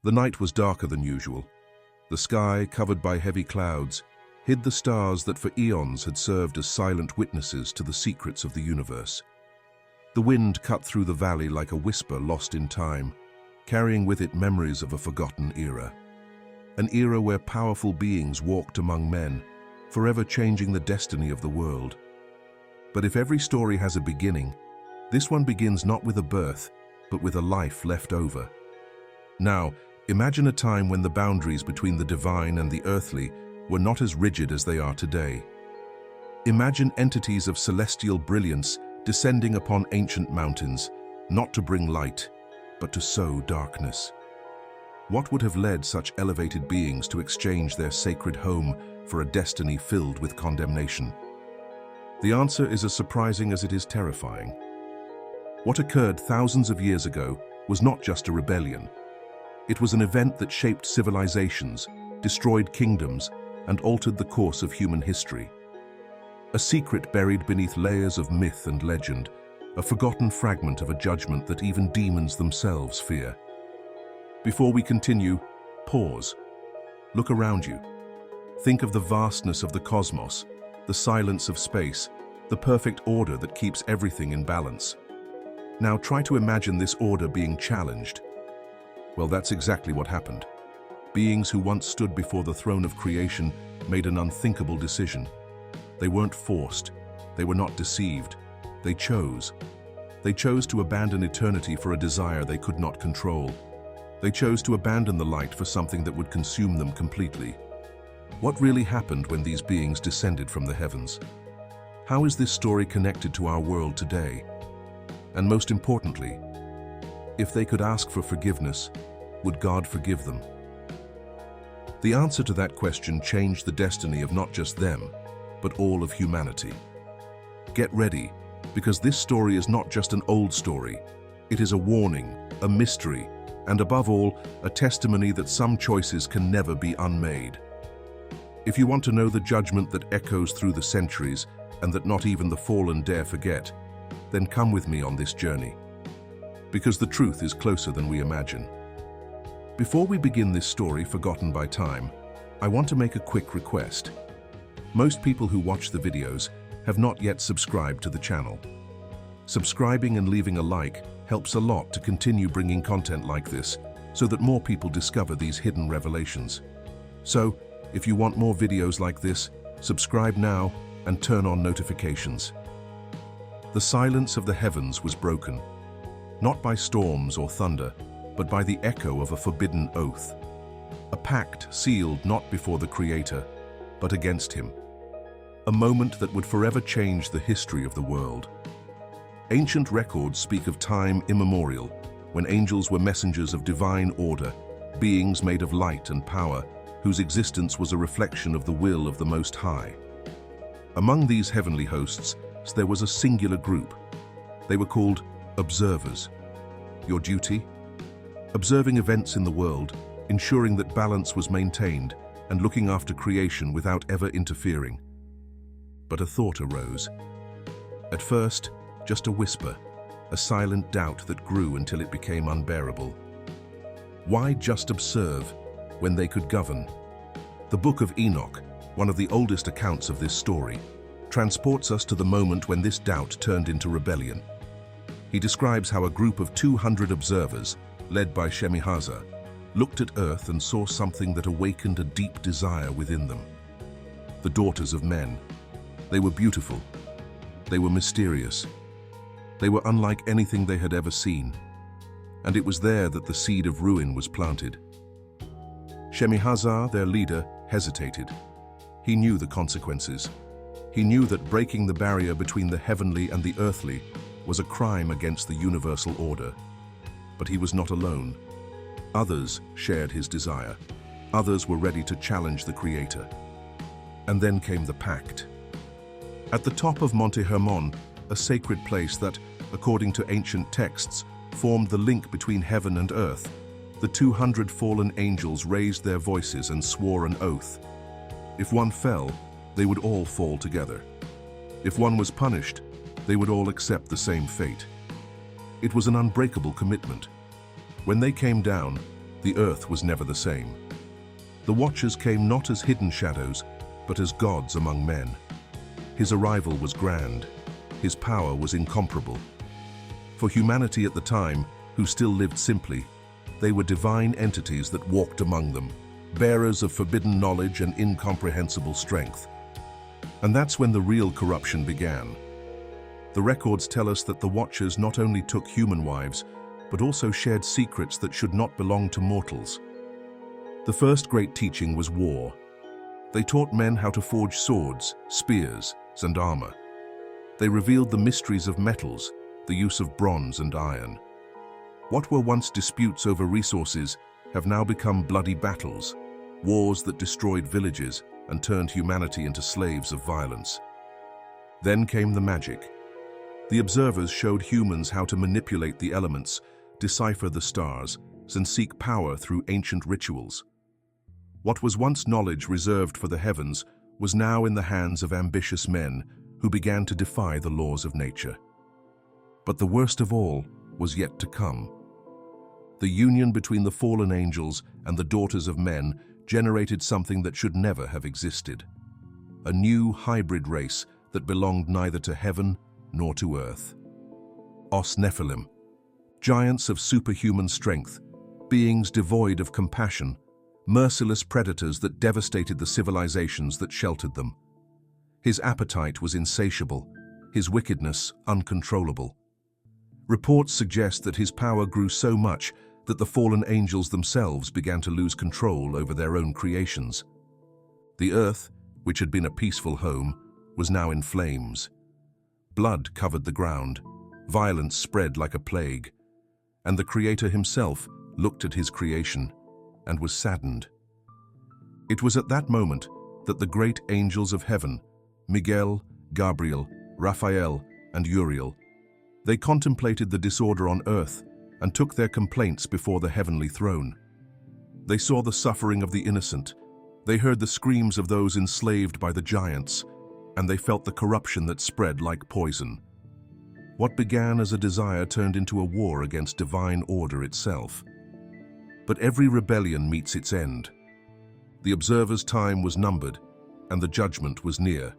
The night was darker than usual. The sky, covered by heavy clouds, hid the stars that for eons had served as silent witnesses to the secrets of the universe. The wind cut through the valley like a whisper lost in time, carrying with it memories of a forgotten era. An era where powerful beings walked among men, forever changing the destiny of the world. But if every story has a beginning, this one begins not with a birth, but with a life left over. Now, imagine a time when the boundaries between the divine and the earthly were not as rigid as they are today. Imagine entities of celestial brilliance descending upon ancient mountains, not to bring light, but to sow darkness. What would have led such elevated beings to exchange their sacred home for a destiny filled with condemnation? The answer is as surprising as it is terrifying. What occurred thousands of years ago was not just a rebellion. It was an event that shaped civilizations, destroyed kingdoms, and altered the course of human history. A secret buried beneath layers of myth and legend, a forgotten fragment of a judgment that even demons themselves fear. Before we continue, pause. Look around you. Think of the vastness of the cosmos, the silence of space, the perfect order that keeps everything in balance. Now try to imagine this order being challenged. Well, that's exactly what happened. Beings who once stood before the throne of creation made an unthinkable decision. They weren't forced. They were not deceived. They chose. They chose to abandon eternity for a desire they could not control. They chose to abandon the light for something that would consume them completely. What really happened when these beings descended from the heavens? How is this story connected to our world today? And most importantly, if they could ask for forgiveness, would God forgive them? The answer to that question changed the destiny of not just them, but all of humanity. Get ready, because this story is not just an old story. It is a warning, a mystery, and above all, a testimony that some choices can never be unmade. If you want to know the judgment that echoes through the centuries and that not even the fallen dare forget, then come with me on this journey. Because the truth is closer than we imagine. Before we begin this story forgotten by time, I want to make a quick request. Most people who watch the videos have not yet subscribed to the channel. Subscribing and leaving a like helps a lot to continue bringing content like this so that more people discover these hidden revelations. So, if you want more videos like this, subscribe now and turn on notifications. The silence of the heavens was broken, not by storms or thunder, but by the echo of a forbidden oath. A pact sealed not before the Creator, but against him. A moment that would forever change the history of the world. Ancient records speak of time immemorial, when angels were messengers of divine order, beings made of light and power, whose existence was a reflection of the will of the Most High. Among these heavenly hosts, there was a singular group. They were called observers. Your duty? Observing events in the world, ensuring that balance was maintained, and looking after creation without ever interfering. But a thought arose. At first, just a whisper, a silent doubt that grew until it became unbearable. Why just observe when they could govern? The Book of Enoch, one of the oldest accounts of this story, transports us to the moment when this doubt turned into rebellion. He describes how a group of 200 observers, led by Shemihaza, looked at Earth and saw something that awakened a deep desire within them. The daughters of men. They were beautiful. They were mysterious. They were unlike anything they had ever seen. And it was there that the seed of ruin was planted. Shemihaza, their leader, hesitated. He knew the consequences. He knew that breaking the barrier between the heavenly and the earthly was a crime against the universal order. But he was not alone. Others shared his desire. Others were ready to challenge the Creator. And then came the pact. At the top of Monte Hermon, a sacred place that, according to ancient texts, formed the link between heaven and earth, the 200 fallen angels raised their voices and swore an oath. If one fell, they would all fall together. If one was punished, they would all accept the same fate. It was an unbreakable commitment. When they came down, the earth was never the same. The Watchers came not as hidden shadows, but as gods among men. His arrival was grand. His power was incomparable. For humanity at the time, who still lived simply, they were divine entities that walked among them, bearers of forbidden knowledge and incomprehensible strength. And that's when the real corruption began. The records tell us that the Watchers not only took human wives, but also shared secrets that should not belong to mortals. The first great teaching was war. They taught men how to forge swords, spears, and armor. They revealed the mysteries of metals, the use of bronze and iron. What were once disputes over resources have now become bloody battles, wars that destroyed villages and turned humanity into slaves of violence. Then came the magic. The observers showed humans how to manipulate the elements, decipher the stars, and seek power through ancient rituals. What was once knowledge reserved for the heavens was now in the hands of ambitious men who began to defy the laws of nature. But the worst of all was yet to come. The union between the fallen angels and the daughters of men generated something that should never have existed. A new hybrid race that belonged neither to heaven nor to earth. Nephilim, giants of superhuman strength, beings devoid of compassion, merciless predators that devastated the civilizations that sheltered them. His appetite was insatiable, his wickedness uncontrollable. Reports suggest that his power grew so much that the fallen angels themselves began to lose control over their own creations. The earth, which had been a peaceful home, was now in flames. Blood covered the ground, violence spread like a plague, and the Creator himself looked at his creation and was saddened. It was at that moment that the great angels of heaven, Miguel, Gabriel, Raphael, and Uriel, they contemplated the disorder on earth and took their complaints before the heavenly throne. They saw the suffering of the innocent, they heard the screams of those enslaved by the giants, and they felt the corruption that spread like poison. What began as a desire turned into a war against divine order itself. But every rebellion meets its end. The observer's time was numbered, and the judgment was near.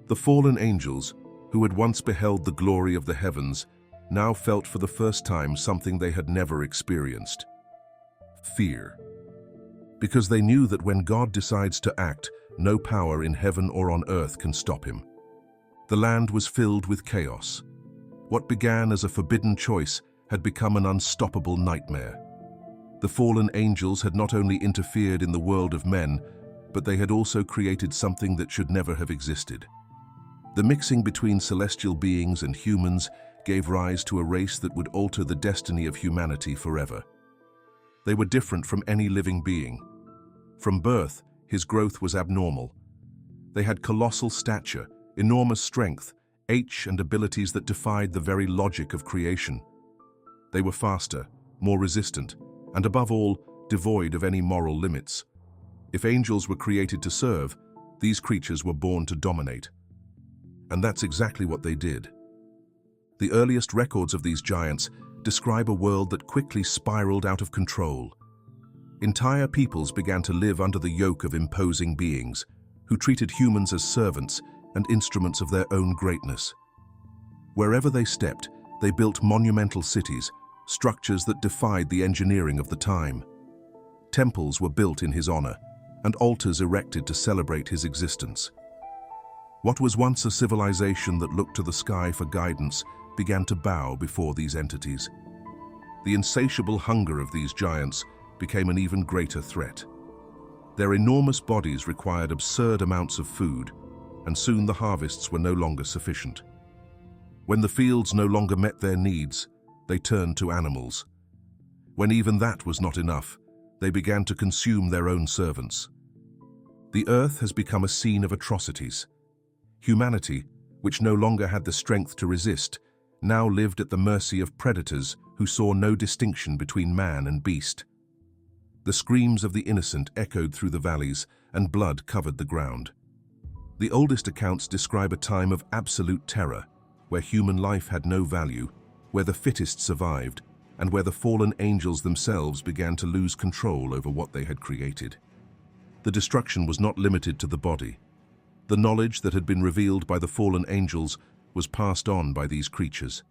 The fallen angels, who had once beheld the glory of the heavens, now felt for the first time something they had never experienced: fear. Because they knew that when God decides to act, no power in heaven or on earth can stop him. The land was filled with chaos. What began as a forbidden choice had become an unstoppable nightmare. The fallen angels had not only interfered in the world of men, but they had also created something that should never have existed. The mixing between celestial beings and humans gave rise to a race that would alter the destiny of humanity forever. They were different from any living being. From birth, his growth was abnormal. They had colossal stature, enormous strength, and abilities that defied the very logic of creation. They were faster, more resistant, and above all, devoid of any moral limits. If angels were created to serve, these creatures were born to dominate. And that's exactly what they did. The earliest records of these giants describe a world that quickly spiraled out of control. Entire peoples began to live under the yoke of imposing beings, who treated humans as servants and instruments of their own greatness. Wherever they stepped, they built monumental cities, structures that defied the engineering of the time. Temples were built in his honor, and altars erected to celebrate his existence. What was once a civilization that looked to the sky for guidance began to bow before these entities. The insatiable hunger of these giants became an even greater threat. Their enormous bodies required absurd amounts of food, and soon the harvests were no longer sufficient. When the fields no longer met their needs, they turned to animals. When even that was not enough, they began to consume their own servants. The earth has become a scene of atrocities. Humanity, which no longer had the strength to resist, now lived at the mercy of predators who saw no distinction between man and beast. The screams of the innocent echoed through the valleys, and blood covered the ground. The oldest accounts describe a time of absolute terror, where human life had no value, where the fittest survived, and where the fallen angels themselves began to lose control over what they had created. The destruction was not limited to the body. The knowledge that had been revealed by the fallen angels was passed on by these creatures.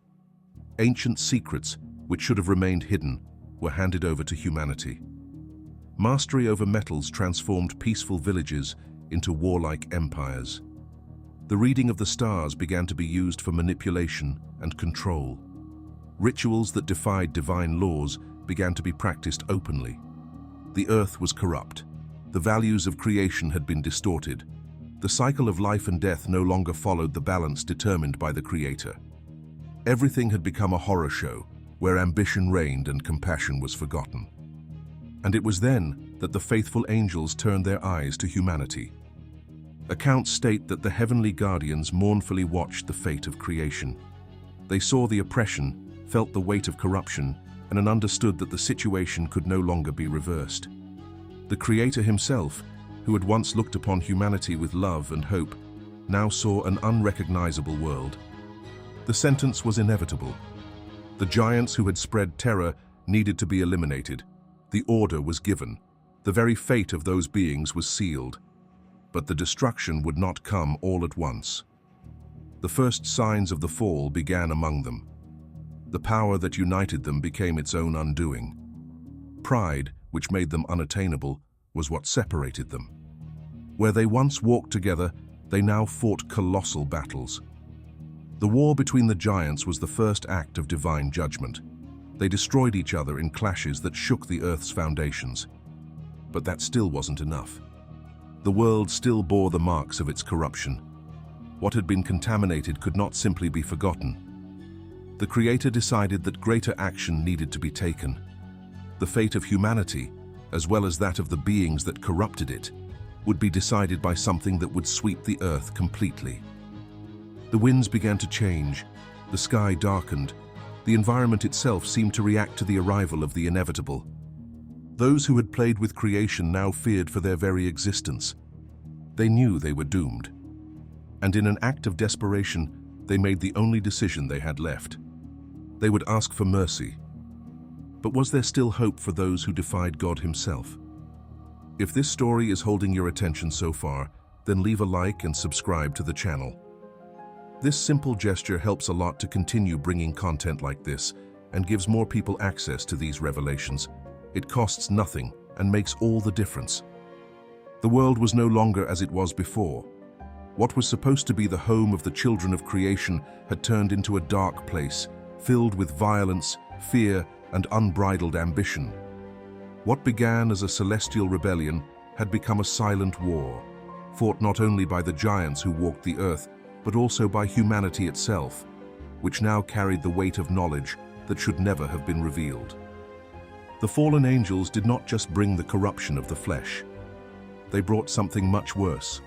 Ancient secrets, which should have remained hidden, were handed over to humanity. Mastery over metals transformed peaceful villages into warlike empires. The reading of the stars began to be used for manipulation and control. Rituals that defied divine laws began to be practiced openly. The earth was corrupt. The values of creation had been distorted. The cycle of life and death no longer followed the balance determined by the Creator. Everything had become a horror show, where ambition reigned and compassion was forgotten. And it was then that the faithful angels turned their eyes to humanity. Accounts state that the heavenly guardians mournfully watched the fate of creation. They saw the oppression, felt the weight of corruption, and understood that the situation could no longer be reversed. The Creator himself, who had once looked upon humanity with love and hope, now saw an unrecognizable world. The sentence was inevitable. The giants who had spread terror needed to be eliminated. The order was given. The very fate of those beings was sealed. But the destruction would not come all at once. The first signs of the fall began among them. The power that united them became its own undoing. Pride, which made them unattainable, was what separated them. Where they once walked together, they now fought colossal battles. The war between the giants was the first act of divine judgment. They destroyed each other in clashes that shook the earth's foundations. But that still wasn't enough. The world still bore the marks of its corruption. What had been contaminated could not simply be forgotten. The Creator decided that greater action needed to be taken. The fate of humanity, as well as that of the beings that corrupted it, would be decided by something that would sweep the earth completely. The winds began to change, the sky darkened, the environment itself seemed to react to the arrival of the inevitable. Those who had played with creation now feared for their very existence. They knew they were doomed. And in an act of desperation, they made the only decision they had left. They would ask for mercy. But was there still hope for those who defied God himself? If this story is holding your attention so far, then leave a like and subscribe to the channel. This simple gesture helps a lot to continue bringing content like this and gives more people access to these revelations. It costs nothing and makes all the difference. The world was no longer as it was before. What was supposed to be the home of the children of creation had turned into a dark place, filled with violence, fear, and unbridled ambition. What began as a celestial rebellion had become a silent war, fought not only by the giants who walked the earth, but also by humanity itself, which now carried the weight of knowledge that should never have been revealed. The fallen angels did not just bring the corruption of the flesh. They brought something much worse: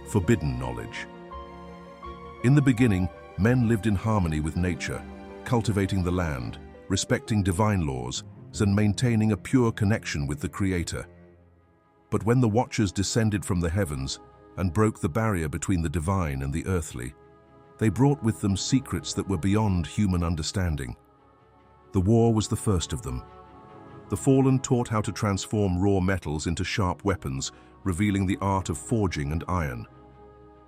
forbidden knowledge. In the beginning, men lived in harmony with nature, cultivating the land, respecting divine laws, and maintaining a pure connection with the Creator. But when the Watchers descended from the heavens and broke the barrier between the divine and the earthly, they brought with them secrets that were beyond human understanding. The war was the first of them. The fallen taught how to transform raw metals into sharp weapons, revealing the art of forging and iron.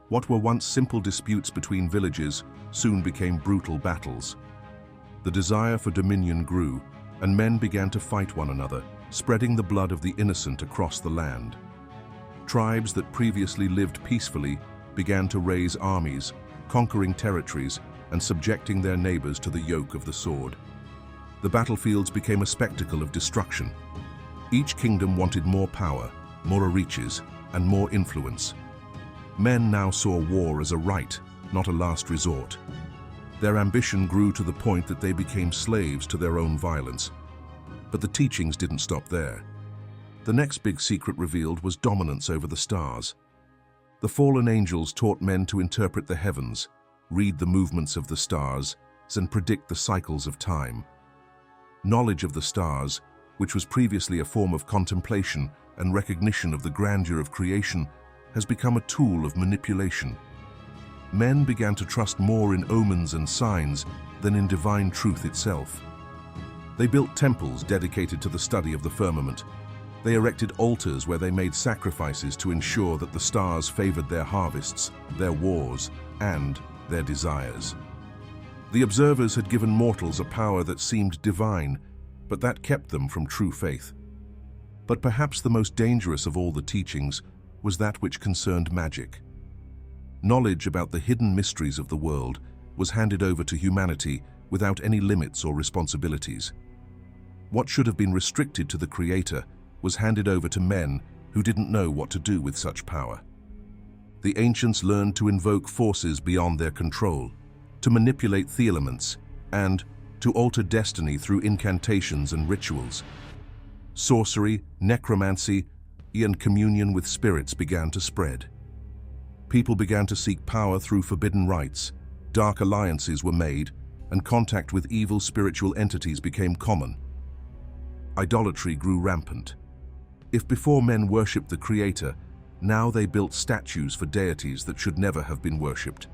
What were once simple disputes between villages soon became brutal battles. The desire for dominion grew, and men began to fight one another, spreading the blood of the innocent across the land. Tribes that previously lived peacefully began to raise armies, conquering territories and subjecting their neighbors to the yoke of the sword. The battlefields became a spectacle of destruction. Each kingdom wanted more power, more reaches, and more influence. Men now saw war as a right, not a last resort. Their ambition grew to the point that they became slaves to their own violence. But the teachings didn't stop there. The next big secret revealed was dominance over the stars. The fallen angels taught men to interpret the heavens, read the movements of the stars, and predict the cycles of time. Knowledge of the stars, which was previously a form of contemplation and recognition of the grandeur of creation, has become a tool of manipulation. Men began to trust more in omens and signs than in divine truth itself. They built temples dedicated to the study of the firmament. They erected altars where they made sacrifices to ensure that the stars favored their harvests, their wars, and their desires. The observers had given mortals a power that seemed divine, but that kept them from true faith. But perhaps the most dangerous of all the teachings was that which concerned magic. Knowledge about the hidden mysteries of the world was handed over to humanity without any limits or responsibilities. What should have been restricted to the Creator was handed over to men who didn't know what to do with such power. The ancients learned to invoke forces beyond their control, to manipulate the elements, and to alter destiny through incantations and rituals. Sorcery, necromancy, and communion with spirits began to spread. People began to seek power through forbidden rites, dark alliances were made, and contact with evil spiritual entities became common. Idolatry grew rampant. If before men worshipped the Creator, now they built statues for deities that should never have been worshipped.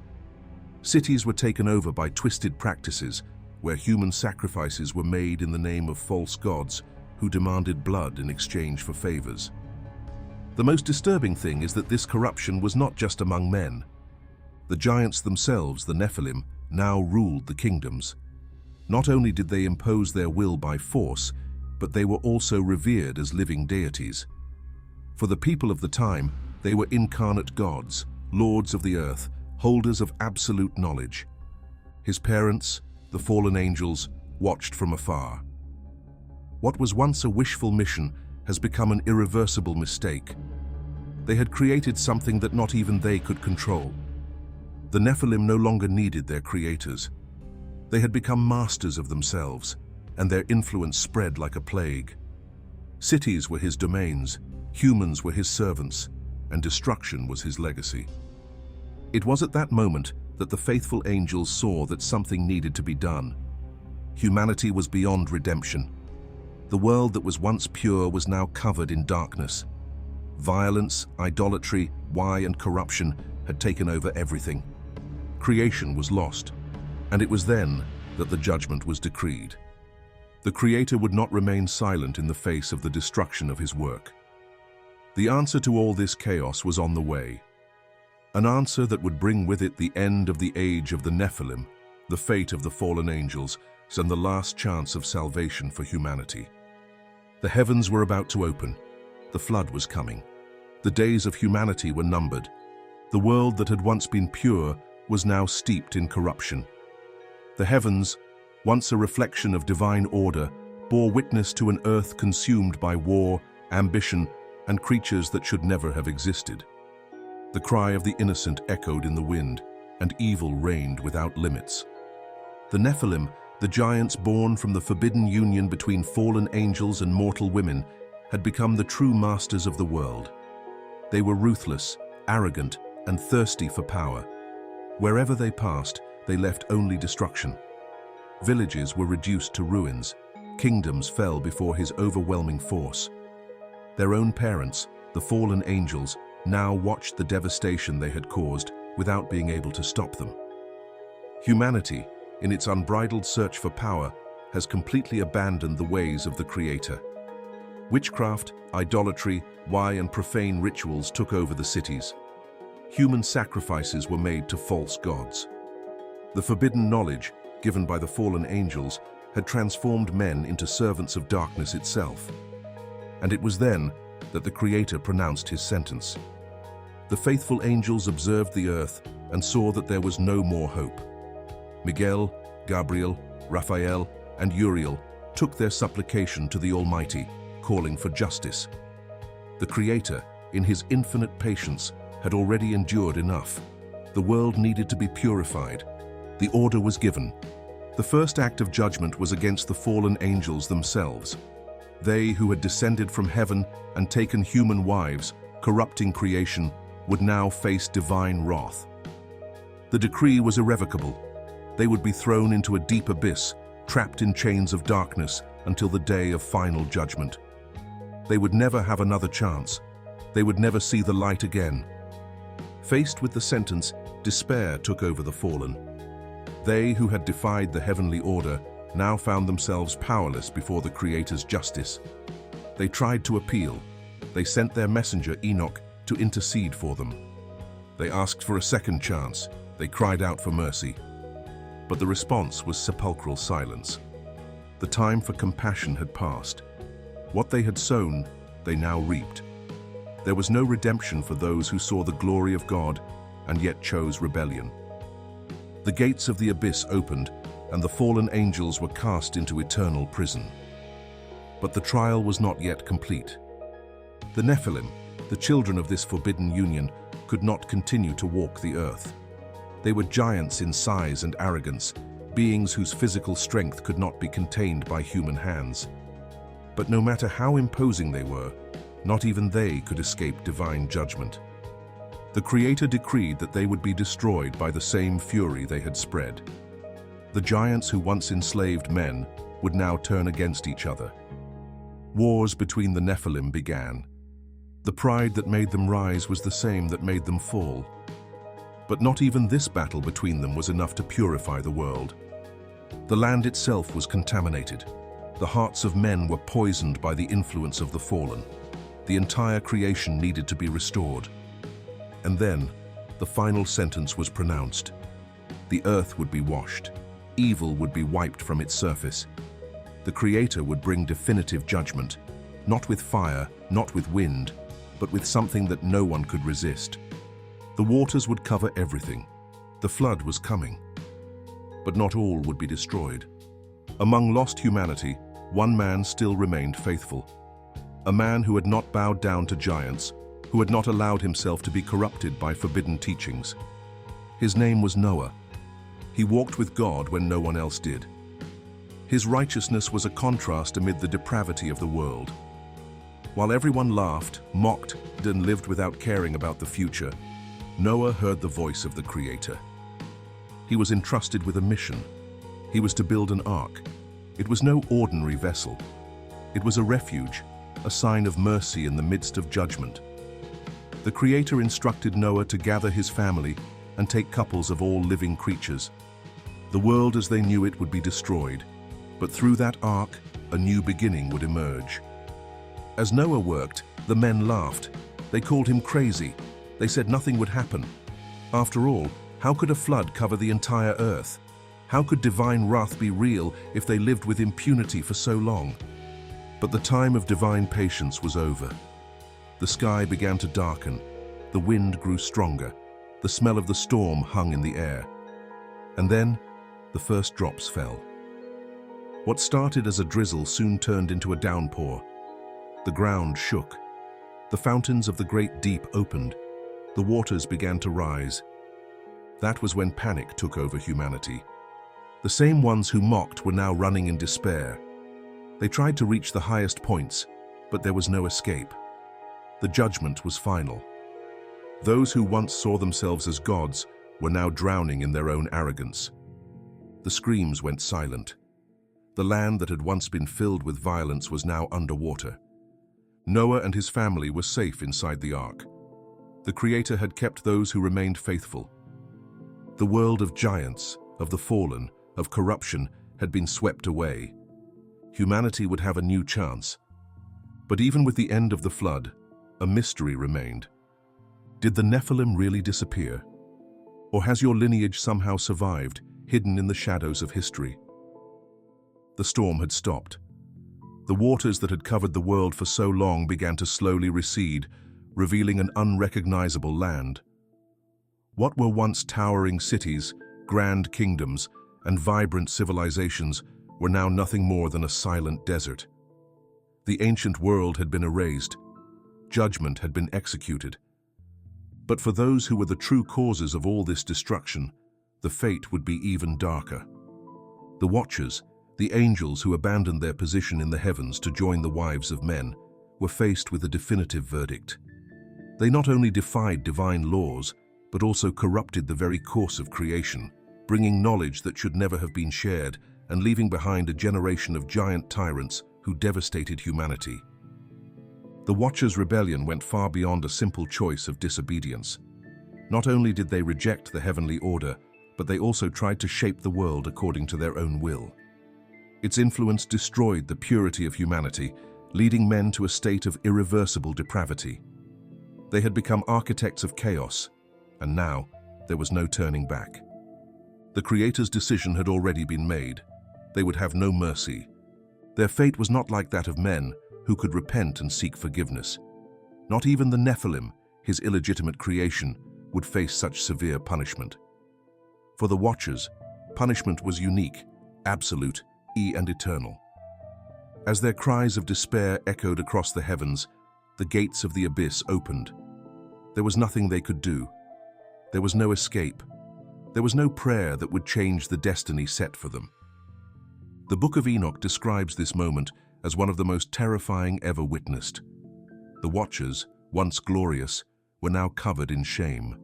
Cities were taken over by twisted practices, where human sacrifices were made in the name of false gods who demanded blood in exchange for favors. The most disturbing thing is that this corruption was not just among men. The giants themselves, the Nephilim, now ruled the kingdoms. Not only did they impose their will by force, but they were also revered as living deities. For the people of the time, they were incarnate gods, lords of the earth, holders of absolute knowledge. His parents, the fallen angels, watched from afar. What was once a wishful mission has become an irreversible mistake. They had created something that not even they could control. The Nephilim no longer needed their creators. They had become masters of themselves, and their influence spread like a plague. Cities were his domains, humans were his servants, and destruction was his legacy. It was at that moment that the faithful angels saw that something needed to be done. Humanity was beyond redemption. The world that was once pure was now covered in darkness. Violence, idolatry, and corruption had taken over everything. Creation was lost, and it was then that the judgment was decreed. The Creator would not remain silent in the face of the destruction of his work. The answer to all this chaos was on the way. An answer that would bring with it the end of the age of the Nephilim, the fate of the fallen angels, and the last chance of salvation for humanity. The heavens were about to open. The flood was coming. The days of humanity were numbered. The world that had once been pure was now steeped in corruption. The heavens, once a reflection of divine order, bore witness to an earth consumed by war, ambition, and creatures that should never have existed. The cry of the innocent echoed in the wind, and evil reigned without limits. The Nephilim, the giants born from the forbidden union between fallen angels and mortal women, had become the true masters of the world. They were ruthless, arrogant, and thirsty for power. Wherever they passed, they left only destruction. Villages were reduced to ruins. Kingdoms fell before his overwhelming force. Their own parents, the fallen angels, now watched the devastation they had caused without being able to stop them. Humanity, in its unbridled search for power, has completely abandoned the ways of the Creator. Witchcraft, idolatry, and profane rituals took over the cities. Human sacrifices were made to false gods. The forbidden knowledge, given by the fallen angels, had transformed men into servants of darkness itself. And it was then that the Creator pronounced his sentence. The faithful angels observed the earth and saw that there was no more hope. Miguel, Gabriel, Raphael, and Uriel took their supplication to the Almighty, calling for justice. The Creator, in his infinite patience, had already endured enough. The world needed to be purified. The order was given. The first act of judgment was against the fallen angels themselves. They who had descended from heaven and taken human wives, corrupting creation, would now face divine wrath. The decree was irrevocable. They would be thrown into a deep abyss, trapped in chains of darkness until the day of final judgment. They would never have another chance. They would never see the light again. Faced with the sentence, despair took over the fallen. They who had defied the heavenly order now found themselves powerless before the Creator's justice. They tried to appeal. They sent their messenger Enoch to intercede for them. They asked for a second chance. They cried out for mercy. But the response was sepulchral silence. The time for compassion had passed. What they had sown, they now reaped. There was no redemption for those who saw the glory of God and yet chose rebellion. The gates of the abyss opened, and the fallen angels were cast into eternal prison. But the trial was not yet complete. The Nephilim, the children of this forbidden union, could not continue to walk the earth. They were giants in size and arrogance, beings whose physical strength could not be contained by human hands. But no matter how imposing they were, not even they could escape divine judgment. The Creator decreed that they would be destroyed by the same fury they had spread. The giants who once enslaved men would now turn against each other. Wars between the Nephilim began. The pride that made them rise was the same that made them fall. But not even this battle between them was enough to purify the world. The land itself was contaminated. The hearts of men were poisoned by the influence of the fallen. The entire creation needed to be restored. And then, the final sentence was pronounced. The earth would be washed. Evil would be wiped from its surface. The Creator would bring definitive judgment, not with fire, not with wind, but with something that no one could resist. The waters would cover everything. The flood was coming. But not all would be destroyed. Among lost humanity, one man still remained faithful. A man who had not bowed down to giants, who had not allowed himself to be corrupted by forbidden teachings. His name was Noah. He walked with God when no one else did. His righteousness was a contrast amid the depravity of the world. While everyone laughed, mocked, and lived without caring about the future, Noah heard the voice of the Creator. He was entrusted with a mission. He was to build an ark. It was no ordinary vessel. It was a refuge, a sign of mercy in the midst of judgment. The Creator instructed Noah to gather his family and take couples of all living creatures. The world as they knew it would be destroyed, but through that ark, a new beginning would emerge. As Noah worked, the men laughed. They called him crazy. They said nothing would happen. After all, how could a flood cover the entire earth? How could divine wrath be real if they lived with impunity for so long? But the time of divine patience was over. The sky began to darken. The wind grew stronger. The smell of the storm hung in the air. And then, the first drops fell. What started as a drizzle soon turned into a downpour. The ground shook. The fountains of the great deep opened. The waters began to rise. That was when panic took over humanity. The same ones who mocked were now running in despair. They tried to reach the highest points, but there was no escape. The judgment was final. Those who once saw themselves as gods were now drowning in their own arrogance. The screams went silent. The land that had once been filled with violence was now underwater. Noah and his family were safe inside the ark. The Creator had kept those who remained faithful. The world of giants, of the fallen, of corruption had been swept away. Humanity would have a new chance. But even with the end of the flood, a mystery remained. Did the Nephilim really disappear? Or has your lineage somehow survived, hidden in the shadows of history? The storm had stopped. The waters that had covered the world for so long began to slowly recede, revealing an unrecognizable land. What were once towering cities, grand kingdoms, and vibrant civilizations were now nothing more than a silent desert. The ancient world had been erased. Judgment had been executed. But for those who were the true causes of all this destruction, the fate would be even darker. The Watchers, the angels who abandoned their position in the heavens to join the wives of men, were faced with a definitive verdict. They not only defied divine laws, but also corrupted the very course of creation, bringing knowledge that should never have been shared and leaving behind a generation of giant tyrants who devastated humanity. The Watchers' rebellion went far beyond a simple choice of disobedience. Not only did they reject the heavenly order, but they also tried to shape the world according to their own will. Its influence destroyed the purity of humanity, leading men to a state of irreversible depravity. They had become architects of chaos, and now there was no turning back. The Creator's decision had already been made. They would have no mercy. Their fate was not like that of men who could repent and seek forgiveness. Not even the Nephilim, his illegitimate creation, would face such severe punishment. For the Watchers, punishment was unique, absolute, and eternal. As their cries of despair echoed across the heavens, the gates of the abyss opened. There was nothing they could do. There was no escape. There was no prayer that would change the destiny set for them. The Book of Enoch describes this moment as one of the most terrifying ever witnessed. The Watchers, once glorious, were now covered in shame.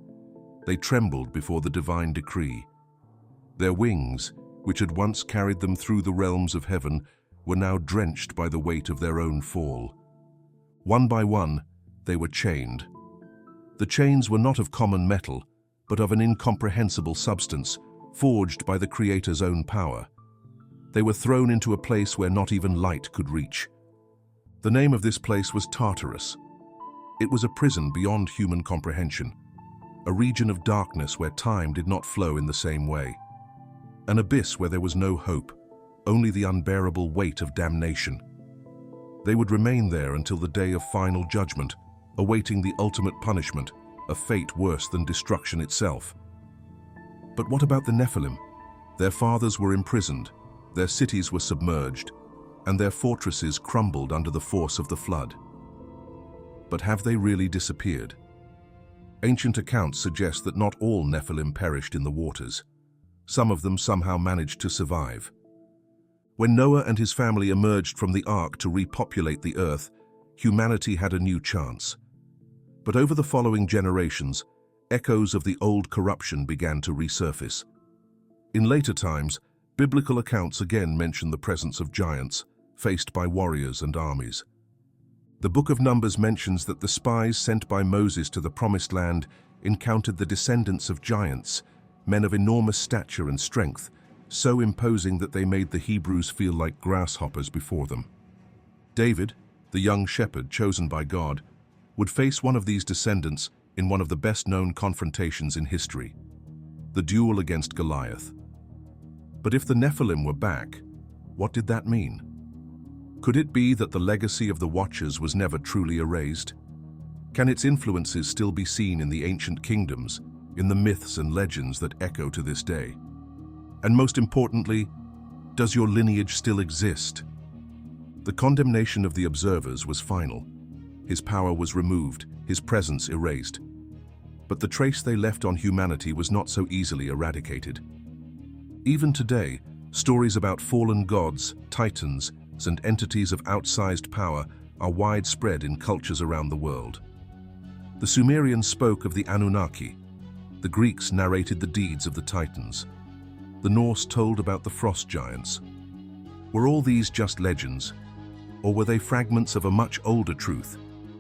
They trembled before the divine decree. Their wings, which had once carried them through the realms of heaven, were now drenched by the weight of their own fall. One by one, they were chained. The chains were not of common metal, but of an incomprehensible substance, forged by the Creator's own power. They were thrown into a place where not even light could reach. The name of this place was Tartarus. It was a prison beyond human comprehension, a region of darkness where time did not flow in the same way, an abyss where there was no hope, only the unbearable weight of damnation. They would remain there until the day of final judgment, awaiting the ultimate punishment, a fate worse than destruction itself. But what about the Nephilim? Their fathers were imprisoned, their cities were submerged, and their fortresses crumbled under the force of the flood. But have they really disappeared? Ancient accounts suggest that not all Nephilim perished in the waters. Some of them somehow managed to survive. When Noah and his family emerged from the ark to repopulate the earth, humanity had a new chance. But over the following generations, echoes of the old corruption began to resurface. In later times, biblical accounts again mention the presence of giants, faced by warriors and armies. The Book of Numbers mentions that the spies sent by Moses to the Promised Land encountered the descendants of giants, men of enormous stature and strength, so imposing that they made the Hebrews feel like grasshoppers before them. David, the young shepherd chosen by God, would face one of these descendants in one of the best-known confrontations in history, the duel against Goliath. But if the Nephilim were back, what did that mean? Could it be that the legacy of the Watchers was never truly erased? Can its influences still be seen in the ancient kingdoms, in the myths and legends that echo to this day? And most importantly, does your lineage still exist? The condemnation of the observers was final. His power was removed, his presence erased. But the trace they left on humanity was not so easily eradicated. Even today, stories about fallen gods, titans, and entities of outsized power are widespread in cultures around the world. The Sumerians spoke of the Anunnaki. The Greeks narrated the deeds of the Titans. The Norse told about the frost giants. Were all these just legends, or were they fragments of a much older truth,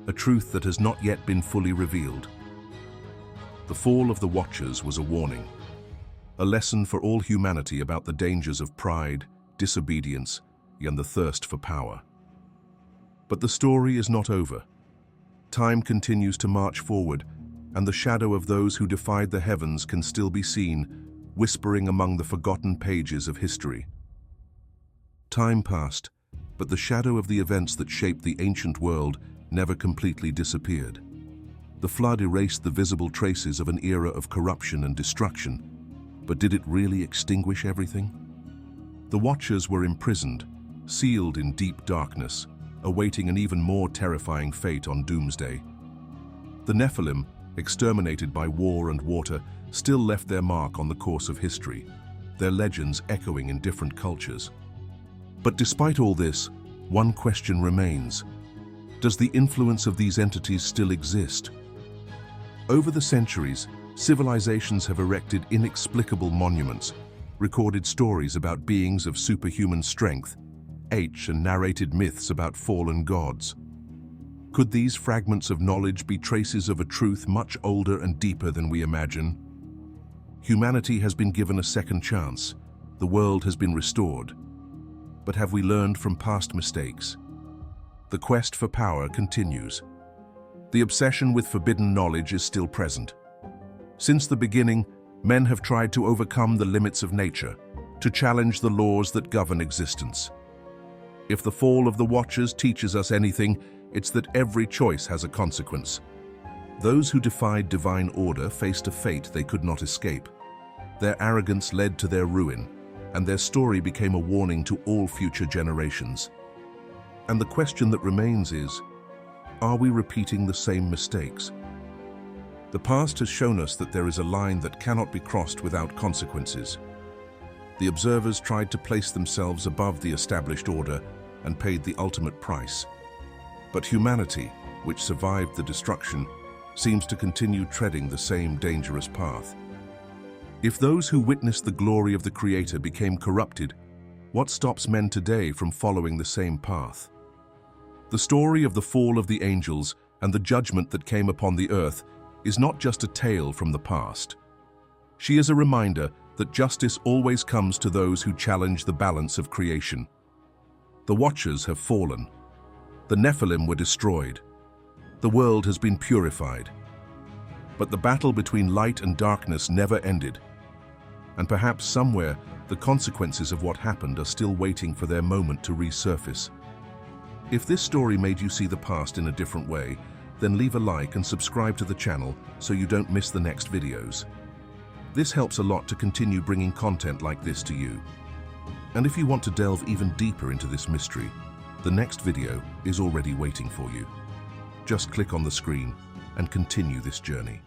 a truth that has not yet been fully revealed? The fall of the Watchers was a warning, a lesson for all humanity about the dangers of pride, disobedience, and the thirst for power. But the story is not over. Time continues to march forward, and the shadow of those who defied the heavens can still be seen, whispering among the forgotten pages of history. Time passed, but the shadow of the events that shaped the ancient world never completely disappeared. The flood erased the visible traces of an era of corruption and destruction, but did it really extinguish everything? The Watchers were imprisoned, sealed in deep darkness, awaiting an even more terrifying fate on Doomsday. The Nephilim, exterminated by war and water, still left their mark on the course of history, their legends echoing in different cultures. But despite all this, one question remains. Does the influence of these entities still exist? Over the centuries, civilizations have erected inexplicable monuments, recorded stories about beings of superhuman strength, and narrated myths about fallen gods. Could these fragments of knowledge be traces of a truth much older and deeper than we imagine? Humanity has been given a second chance. The world has been restored. but have we learned from past mistakes? The quest for power continues. The obsession with forbidden knowledge is still present. Since the beginning, men have tried to overcome the limits of nature, to challenge the laws that govern existence. If the fall of the Watchers teaches us anything, it's that every choice has a consequence. Those who defied divine order faced a fate they could not escape. Their arrogance led to their ruin, and their story became a warning to all future generations. And the question that remains is, are we repeating the same mistakes? The past has shown us that there is a line that cannot be crossed without consequences. The observers tried to place themselves above the established order and paid the ultimate price. But humanity, which survived the destruction, seems to continue treading the same dangerous path. If those who witnessed the glory of the Creator became corrupted, what stops men today from following the same path? The story of the fall of the angels and the judgment that came upon the earth is not just a tale from the past. She is a reminder that justice always comes to those who challenge the balance of creation. The Watchers have fallen. The Nephilim were destroyed. The world has been purified. But the battle between light and darkness never ended. And perhaps somewhere, the consequences of what happened are still waiting for their moment to resurface. If this story made you see the past in a different way, then leave a like and subscribe to the channel so you don't miss the next videos. This helps a lot to continue bringing content like this to you. And if you want to delve even deeper into this mystery, the next video is already waiting for you. Just click on the screen and continue this journey.